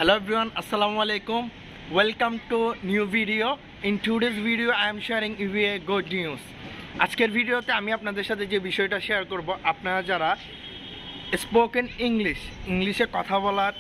Hello everyone, Assalamu alaikum. Welcome to new video. In today's video I am sharing you a good news. আজকের ভিডিওতে আমি আপনাদের সাথে যে বিষয়টা শেয়ার করব, আপনারা যারা স্পোকেন ইংলিশে কথা বলার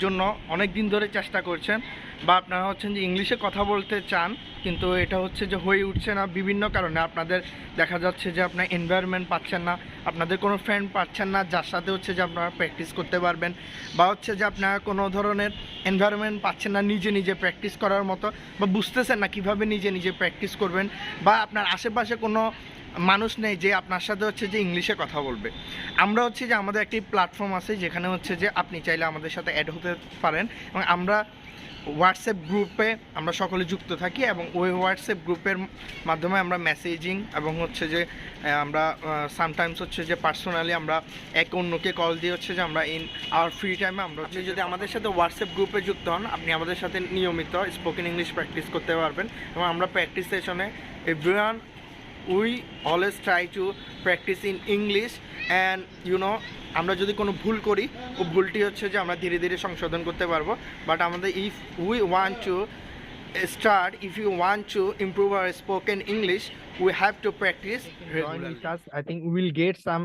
জন্য অনেক দিন ধরে চেষ্টা করছেন বা আপনারা হচ্ছেন যে ইংলিশে কথা বলতে চান কিন্তু এটা হচ্ছে যে হয়ে উঠছে না বিভিন্ন কারণে। আপনাদের দেখা যাচ্ছে যে আপনার এনভায়রনমেন্ট পাচ্ছেন না, আপনাদের কোনো ফ্রেন্ড পাচ্ছেন না যার সাথে হচ্ছে যে আপনারা প্র্যাকটিস করতে পারবেন, বা হচ্ছে যে আপনারা কোনো ধরনের এনভায়রনমেন্ট পাচ্ছেন না নিজে নিজে প্র্যাকটিস করার মতো, বা বুঝতেছেন না কীভাবে নিজে নিজে প্র্যাকটিস করবেন, বা আপনার আশেপাশে কোনো মানুষ নেই যে আপনার সাথে হচ্ছে যে ইংলিশে কথা বলবে। আমরা হচ্ছে যে আমাদের একটি প্ল্যাটফর্ম আছে যেখানে হচ্ছে যে আপনি চাইলে আমাদের সাথে অ্যাড হতে পারেন, এবং আমরা হোয়াটসঅ্যাপ গ্রুপে আমরা সকলে যুক্ত থাকি, এবং ওই হোয়াটসঅ্যাপ গ্রুপের মাধ্যমে আমরা মেসেজিং এবং হচ্ছে যে আমরা সামটাইমস হচ্ছে যে পার্সোনালি আমরা এক অন্যকে কল দিয়ে হচ্ছে যে আমরা ইন আওয়ার ফ্রি টাইমে আমরা হচ্ছে যদি আমাদের সাথে হোয়াটসঅ্যাপ গ্রুপে যুক্ত হন, আপনি আমাদের সাথে নিয়মিত স্পোকেন ইংলিশ প্র্যাকটিস করতে পারবেন। এবং আমরা প্র্যাকটিস সেশনে everyone we always try to practice in English, and আমরা যদি কোনো ভুল করি ও ভুলটি হচ্ছে যে আমরা ধীরে ধীরে সংশোধন করতে পারবো। বাট আমাদের if we want to start, if you want to improve our spoken English, we have to practice regularly. I think we will get some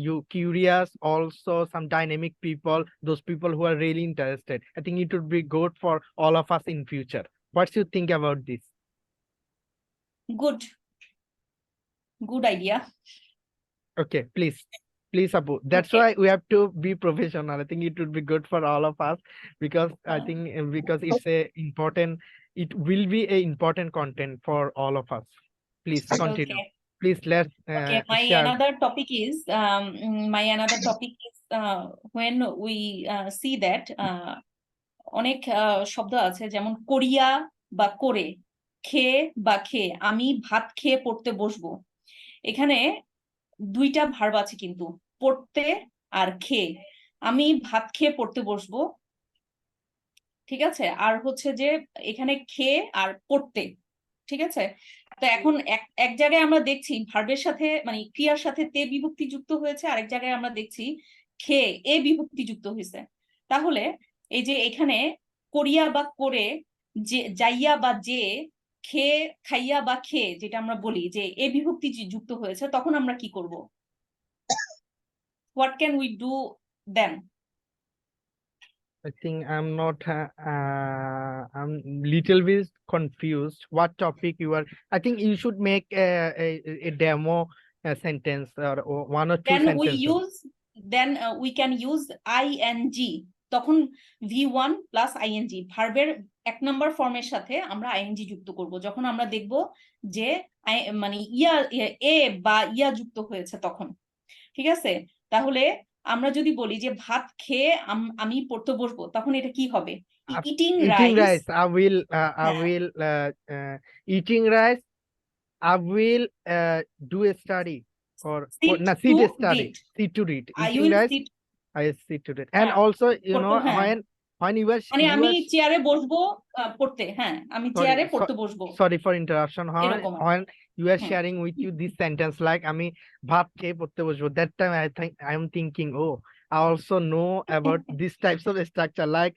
you curious, also some dynamic people, those people who are really interested. I think it would be good for all of us in future. What do you think about this? Good idea. Okay, please Abu, that's why we have to be professional. I think it would be good for all of us, because I think because it's it will be a important content for all of us. Please continue. Okay. Please let's Okay, my share. another topic is when we see that অনেক শব্দ আছে, যেমন করিয়া বা করে, খেয়ে বা খেয়ে, আমি ভাত খেয়ে পড়তে বসবো। এখানে দুইটা ভার্ব আছে কিন্তু, পড়তে আর খেয়ে। আমি ভাত খেয়ে পড়তে বসবো, ঠিক আছে, আর হচ্ছে যে এখানে খেয়ে আর পড়তে, ঠিক আছে। তো এখন এক জায়গায় আমরা দেখছি ভার্বের সাথে মানে ক্রিয়ার সাথে তে বিভক্তি যুক্ত হয়েছে, আরেক জায়গায় আমরা দেখছি খেয়ে এ বিভক্তি যুক্ত হয়েছে। তাহলে এই যে এখানে করিয়া বা করে, যে যাইয়া বা যে, খেয়ে খাইয়া বা খেয়ে, যেটা আমরা বলি যে এ বিভক্তি যুক্ত হয়েছে, তখন আমরা কি করব? What can we do then? I think I'm not I'm little bit confused what topic you are. I think you should make a demo sentence or one or two sentences. Then we can use ing, তখন v1 plus ing, ভার্বের এক নম্বর ফর্মের সাথে আমরা ing যুক্ত করব যখন আমরা দেখব যে মানে এ বা ইয়া যুক্ত হয়েছে তখন, ঠিক আছে। তাহলে আমরা যদি বলি যে ভাত খেয়ে আমি পড়তে বসবো, তখন এটা কি হবে? eating rice. I will eating rice. I will do a study or sit to read. Eating rice, I sit to read. And also when you are মানে আমি চেয়ারে বসবো পড়তে, হ্যাঁ আমি চেয়ারে পড়তে বসবো। Sorry for interruption. When you are sharing with you this sentence like আমি ভাত খেয়ে পড়তে বসবো, that time I am thinking, oh, I also know about these types of structure, like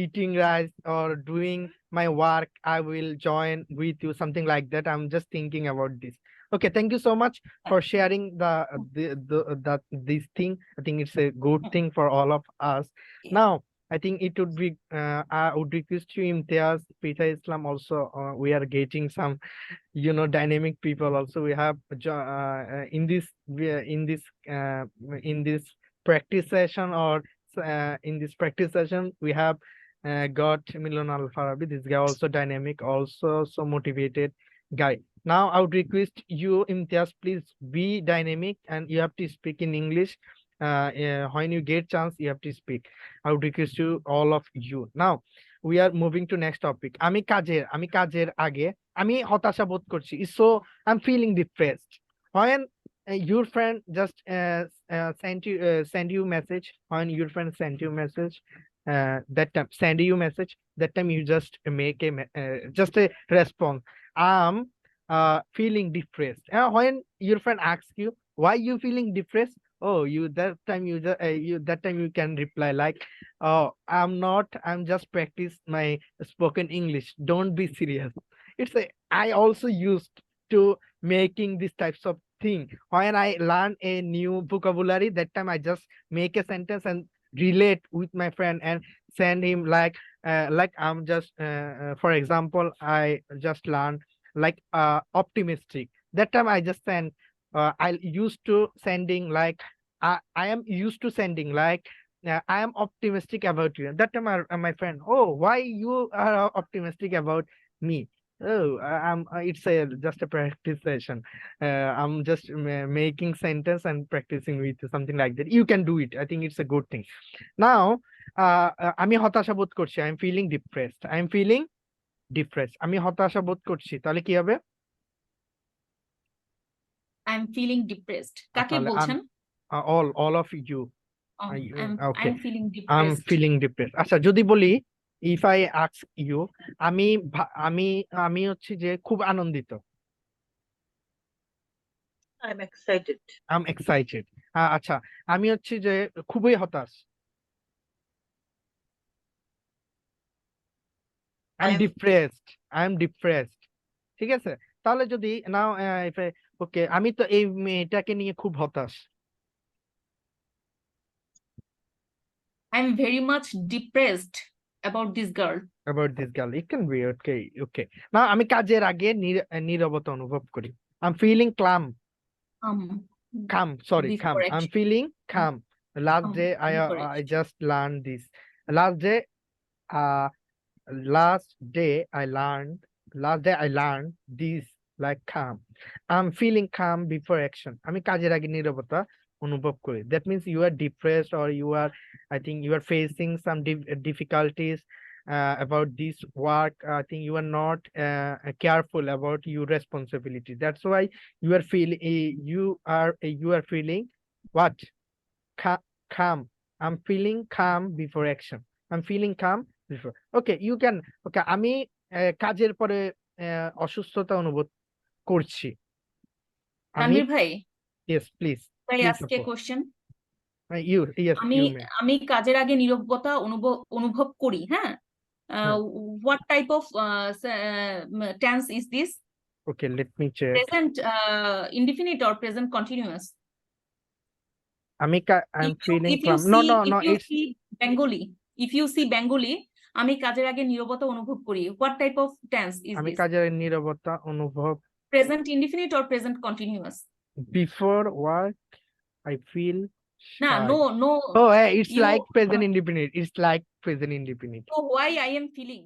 eating rice or doing my work, I will join with you, something like that. I'm just thinking about this. Okay, thank you so much for sharing this thing. I think it's a good thing for all of us. Now I think it would be I would request you, Imtiaz, Peter Islam also. We are getting some dynamic people also. We have in this practice session, or in this practice session we have got Milan Al Farabi. This guy also dynamic, also so motivated guy. Now I would request you, Imtiaz, please be dynamic and you have to speak in English. When you get chance, you have to speak. I would request you, all of you. Now we are moving to next topic. আমি কাজের আগে আমি হতাশা বোধ করছি, so I'm feeling depressed. When your friend just send you message, when your friend send you message, that time send you message, that time you just make just a response, I'm feeling depressed. When your friend asks you why you feeling depressed, oh, you that time you can reply like, oh, I'm not, I'm just practice my spoken English. Don't be serious. It's a I also used to making these types of thing. When I learn a new vocabulary, that time I just make a sentence and relate with my friend and send him like I'm just for example, I just learned like optimistic. That time I just send I used to sending like I am used to sending like I am optimistic about you. That time my friend, oh, why you are optimistic about me? Oh, I'm. It's a just a practice session. I'm just making sentence and practicing with you, something like that. You can do it. I think it's a good thing. Now, আমি হতাশা বোধ করছি. I'm feeling depressed. I'm feeling depressed. আমি হতাশা বোধ করছি. তাহলে কি হবে? আই এম ফিলিং ডিপ্রেসড কাকে তাহলে বলছেন? all of you. I am Okay. Feeling I'm depressed. feeling depressed. আচ্ছা, যদি বলি if I ask you, আমি আমি আমি হচ্ছে যে খুব আনন্দিত। I'm excited. I'm excited. আচ্ছা, আমি হচ্ছে যে খুবই হতাশ। I'm depressed. I'm depressed. ঠিক আছে? তাহলে যদি নাও if I okay, আমি তো এই মেয়েটাকে নিয়ে খুব হতাশ। I am very much depressed about this girl. About this girl. It can be okay. Okay. না, আমি কাজের আগে নীরবতা অনুভব করি। I'm feeling calm. Calm. Sorry, calm. Before I'm action. feeling calm. Last Calm day before I action. just learned this. Last day last day I learned this like calm. I'm feeling calm before action. আমি কাজের আগে নীরবতা অনুভব করি। That means you are depressed or you are, I think you are facing some difficulties about this work. I think you are not careful about your responsibility. That's why you are feeling you are feeling what? Calm. I'm feeling calm before action. I'm feeling calm before. Okay, you can. Okay, আমি কাজের পরে অসুস্থতা অনুভব করছি। আমি তানভীর ভাই, yes, please. তাই Please, আজকে Apu. কোশ্চেন Yes, আমি you may. আমি কাজের আগে নীরবতা অনুভব করি, হ্যাঁ। What type of tense is this? Okay, let me check. Present indefinite or present continuous? I'm feeling if you calm. No, see no, if no. you It's see Bengali, if you see Bengali, আমি কাজের আগে নীরবতা অনুভব করি। What type of tense is আমি this? কাজের নীরবতা অনুভব Present indefinite or present continuous? before work. I feel না, shy. no. Oh, hey, it's You like present indefinite. It's like present indefinite. so why I am feeling?